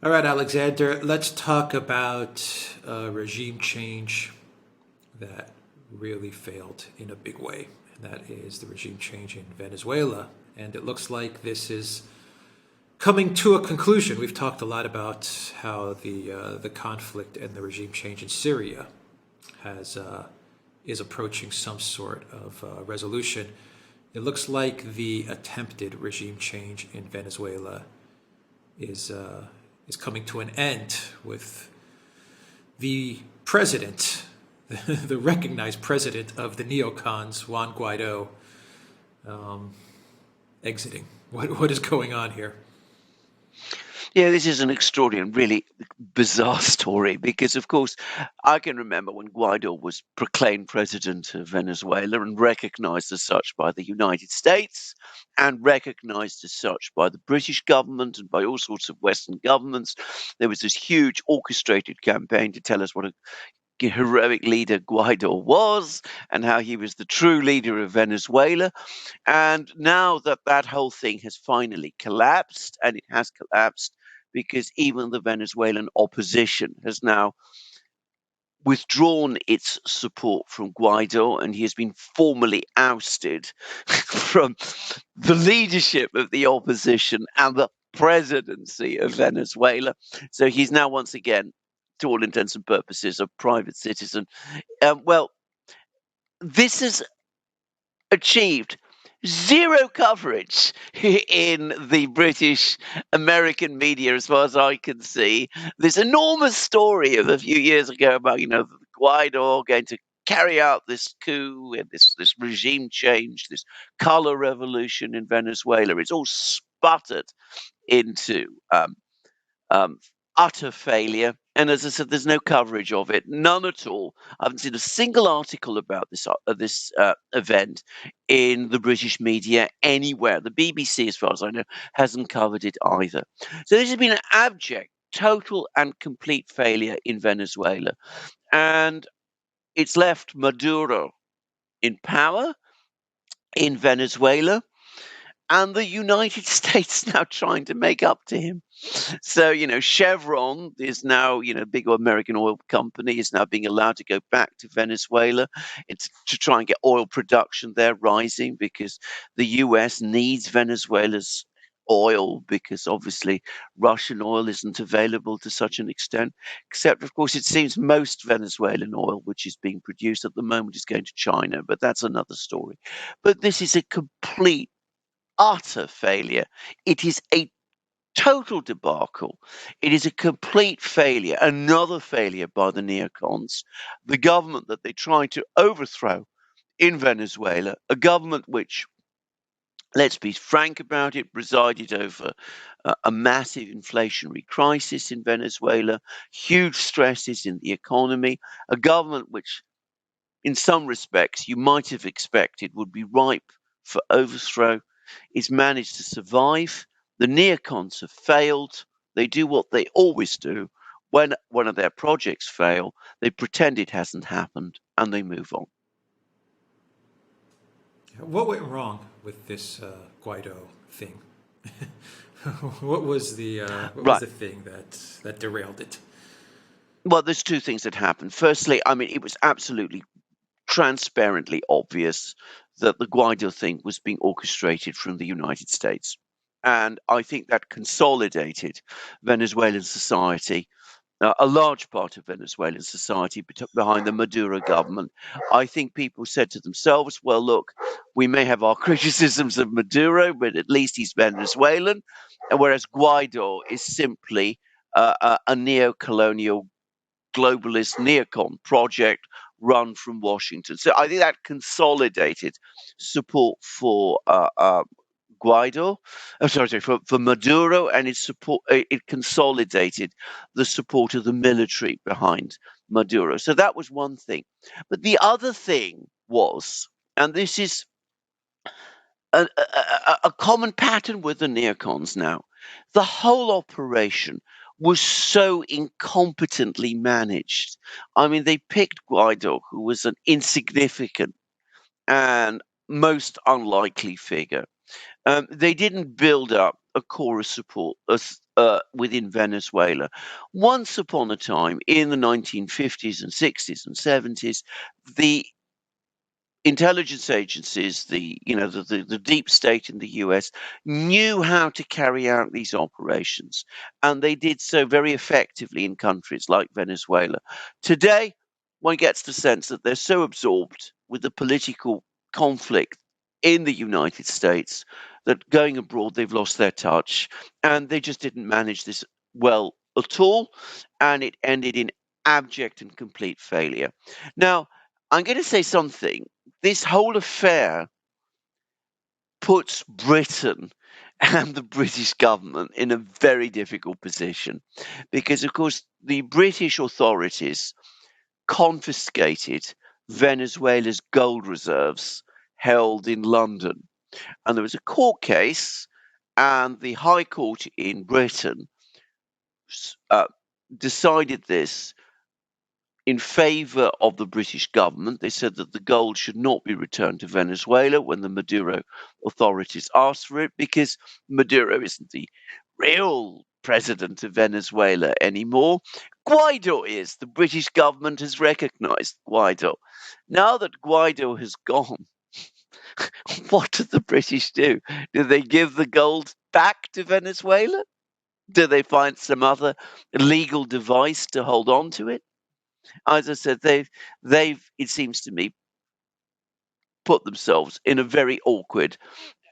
All right, Alexander, let's talk about regime change that really failed in a big way. And that is the regime change in Venezuela. And it looks like this is coming to a conclusion. We've talked a lot about how the conflict and the regime change in Syria has is approaching some sort of resolution. It looks like the attempted regime change in Venezuela is uh, is coming to an end with the president, the recognized president of the neocons, Juan Guaido, exiting. What is going on here? Yeah, this is an extraordinary, really bizarre story because, of course, I can remember when Guaido was proclaimed president of Venezuela and recognized as such by the United States and recognized as such by the British government and by all sorts of Western governments. There was this huge orchestrated campaign to tell us what a heroic leader Guaido was and how he was the true leader of Venezuela. And now that that whole thing has finally collapsed, and it has collapsed because even the Venezuelan opposition has now withdrawn its support from Guaido, and he has been formally ousted from the leadership of the opposition and the presidency of Venezuela. So he's now once again, to all intents and purposes, a private citizen. Well, this has achieved zero coverage in the British American media, as far as I can see. This enormous story of a few years ago about, Guaido going to carry out this coup and this regime change, this color revolution in Venezuela. It's all sputtered into um, utter failure. And as I said, there's no coverage of it, none at all. I haven't seen a single article about this event in the British media anywhere. The BBC, as far as I know, hasn't covered it either. So this has been an abject, total, and complete failure in Venezuela, and it's left Maduro in power in Venezuela, and the United States now trying to make up to him. So, Chevron is now, big American oil company is now being allowed to go back to Venezuela. It's to try and get oil production there rising because the US needs Venezuela's oil because obviously Russian oil isn't available to such an extent. Except, of course, it seems most Venezuelan oil, which is being produced at the moment, is going to China, but that's another story. But this is a complete utter failure. It is a total debacle. It is a complete failure, another failure by the neocons, the government that they tried to overthrow in Venezuela, a government which, let's be frank about it, presided over a massive inflationary crisis in Venezuela, huge stresses in the economy, a government which, in some respects, you might have expected would be ripe for overthrow, is managed to survive. The neocons have failed. They do what they always do. When one of their projects fail, they pretend it hasn't happened and they move on. What went wrong with this Guaido thing? What was Right. the thing that derailed it? Well, there's two things that happened. Firstly, I mean, it was absolutely transparently obvious that the Guaido thing was being orchestrated from the United States. And I think that consolidated Venezuelan society, a large part of Venezuelan society behind the Maduro government. I think people said to themselves, well, look, we may have our criticisms of Maduro, but at least he's Venezuelan. And whereas Guaido is simply a neo colonial globalist neocon project run from Washington. So I think that consolidated support for Guaido, sorry, for Maduro, and it consolidated the support of the military behind Maduro. So that was one thing. But the other thing was, and this is a common pattern with the neocons now, the whole operation was so incompetently managed. I mean, they picked Guaido, who was an insignificant and most unlikely figure. They didn't build up a core of support within Venezuela. Once upon a time, in the 1950s and 60s and 70s, the intelligence agencies, the deep state in the US, knew how to carry out these operations, and they did so very effectively in countries like Venezuela. Today, one gets the sense that they're so absorbed with the political conflict in the United States that going abroad, they've lost their touch, and they just didn't manage this well at all, and it ended in abject and complete failure. Now, I'm going to say something. This whole affair puts Britain and the British government in a very difficult position because, of course, the British authorities confiscated Venezuela's gold reserves held in London. And there was a court case, and the High Court in Britain uh, decided this in favor of the British government. They said that the gold should not be returned to Venezuela when the Maduro authorities asked for it, because Maduro isn't the real president of Venezuela anymore. Guaido is. The British government has recognized Guaido. Now that Guaido has gone, what do the British do? Do they give the gold back to Venezuela? Do they find some other legal device to hold on to it? As I said, they've it seems to me put themselves in a very awkward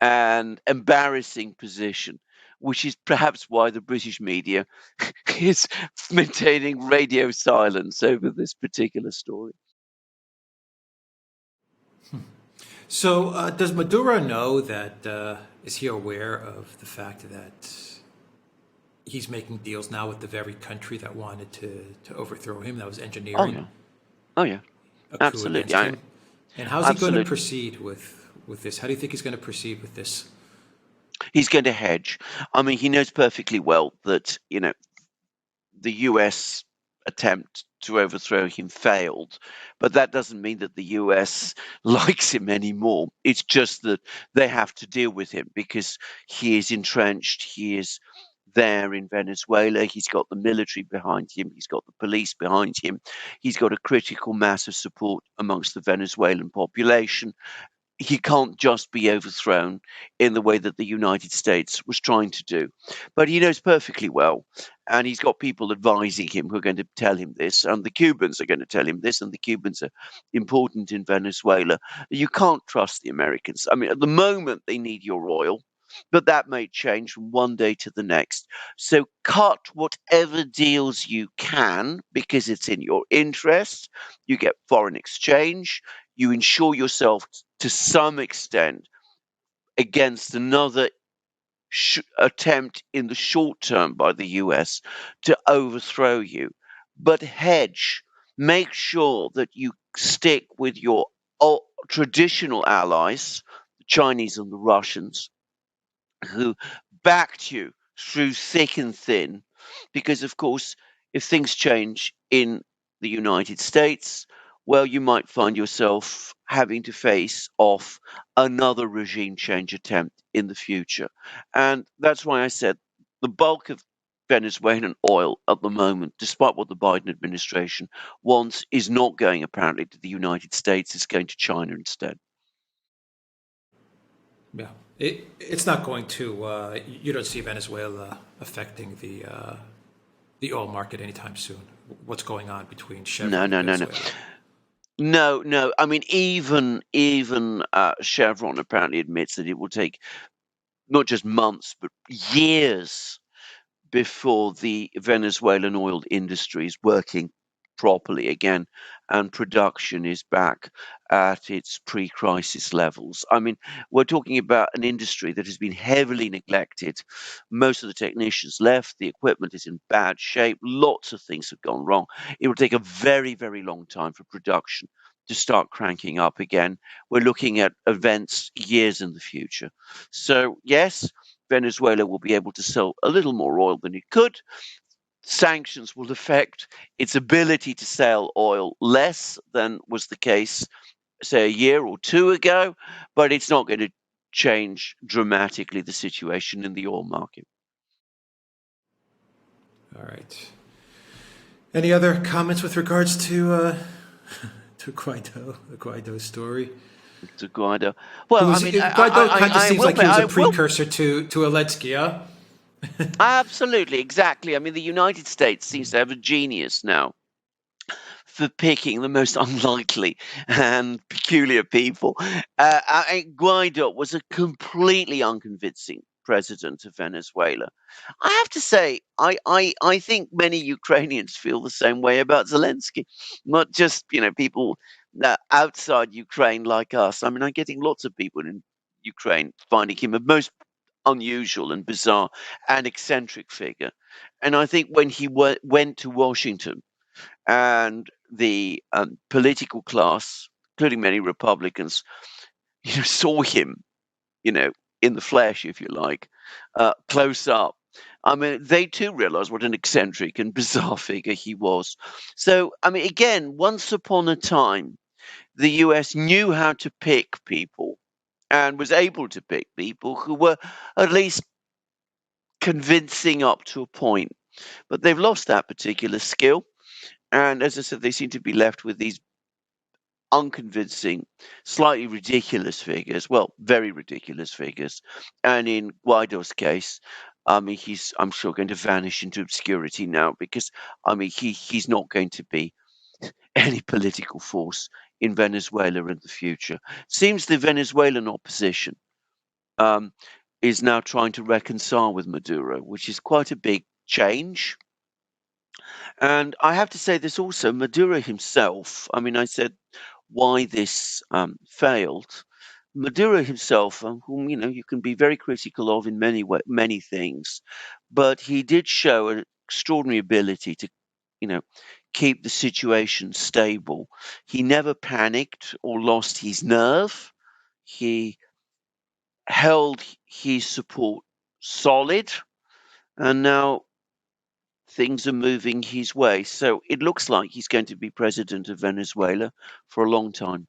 and embarrassing position, which is perhaps why the British media is maintaining radio silence over this particular story. So, does Maduro know that? Is he aware of the fact that he's making deals now with the very country that wanted to overthrow him, that was Oh engineering yeah, oh yeah, a coup absolutely. against him? And how's he going to Absolutely. proceed with this? How do you think he's going to proceed with this? He's going to hedge. I mean, he knows perfectly well that the US attempt to overthrow him failed, but that doesn't mean that the US likes him anymore. It's just that they have to deal with him because he is entrenched, he is there in Venezuela, he's got the military behind him, he's got the police behind him, he's got a critical mass of support amongst the Venezuelan population. He can't just be overthrown in the way that the United States was trying to do. But he knows perfectly well, and he's got people advising him who are going to tell him this, and the Cubans are going to tell him this, and the Cubans are important in Venezuela. You can't trust the Americans. I mean, at the moment, they need your oil, but that may change from one day to the next. So cut whatever deals you can because it's in your interest. You get foreign exchange, you insure yourself to some extent against another attempt in the short term by the US to overthrow you. But hedge, make sure that you stick with your traditional allies, the Chinese and the Russians, who backed you through thick and thin. Because, of course, if things change in the United States, well, you might find yourself having to face off another regime change attempt in the future. And that's why I said the bulk of Venezuelan oil at the moment, despite what the Biden administration wants, is not going apparently to the United States, it's going to China instead. Yeah, it's not going to. You don't see Venezuela affecting the oil market anytime soon. What's going on between No, Chevron and no, no, no. Venezuela? No, no. I mean, even Chevron apparently admits that it will take not just months but years before the Venezuelan oil industry is working properly again and production is back at its pre-crisis levels. I mean, we're talking about an industry that has been heavily neglected. Most of the technicians left, the equipment is in bad shape, lots of things have gone wrong. It will take a very, very long time for production to start cranking up again. We're looking at events years in the future. So, yes, Venezuela will be able to sell a little more oil than it could. Sanctions will affect its ability to sell oil less than was the case, say, a year or two ago, but it's not going to change dramatically the situation in the oil market. All right. Any other comments with regards to Guaido, the Guaido story? To Guaido. Well, I mean, Guaido kind of seems like he was a I will. precursor to Zelensky, huh? Absolutely, exactly. I mean, the United States seems to have a genius now for picking the most unlikely and peculiar people. Guaido was a completely unconvincing president of Venezuela. I have to say, I think many Ukrainians feel the same way about Zelensky, not just people outside Ukraine like us. I mean, I'm getting lots of people in Ukraine finding him a most unusual and bizarre and eccentric figure. And I think when he went to Washington, and the political class, including many Republicans, saw him, in the flesh, if you like, close up. I mean, they too realized what an eccentric and bizarre figure he was. So, I mean, again, once upon a time, the US knew how to pick people and was able to pick people who were at least convincing up to a point. But they've lost that particular skill. And as I said, they seem to be left with these unconvincing, slightly ridiculous figures. Well, very ridiculous figures. And in Guaido's case, I mean, he's, I'm sure, going to vanish into obscurity now because, I mean, he's not going to be any political force in Venezuela in the future. Seems the Venezuelan opposition is now trying to reconcile with Maduro, which is quite a big change. And I have to say this also, Maduro himself, I mean, I said why this failed. Maduro himself, whom you can be very critical of in many things, but he did show an extraordinary ability to, keep the situation stable. He never panicked or lost his nerve. He held his support solid, and now things are moving his way. So it looks like he's going to be president of Venezuela for a long time.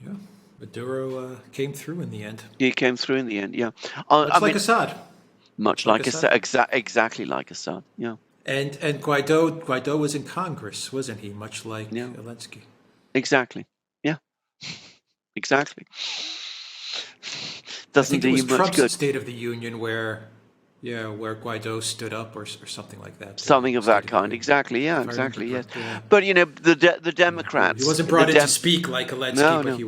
Yeah, Maduro came through in the end. He came through in the end, yeah. Much like Assad. Much like Assad, exactly like Assad, yeah. And Guaido was in Congress, wasn't he? Much like Zelensky. Exactly, yeah, exactly. I think Doesn't it do was you much Trump's good. State of the Union where Guaido stood up or something like that. Something of that kind, exactly. Yeah, exactly. Yes, but the Democrats. He wasn't brought in to speak like Zelensky, but he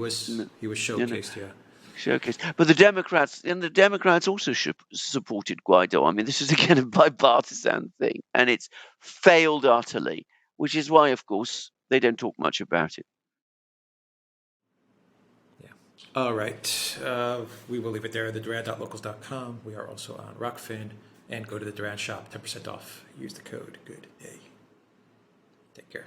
was showcased. Showcased. But the Democrats also supported Guaido. I mean, this is again a bipartisan thing, and it's failed utterly, which is why, of course, they don't talk much about it. All right. We will leave it there. TheDuran.locals.com. We are also on Rockfin. And go to the Duran shop, 10% off. Use the code GOOD DAY. Take care.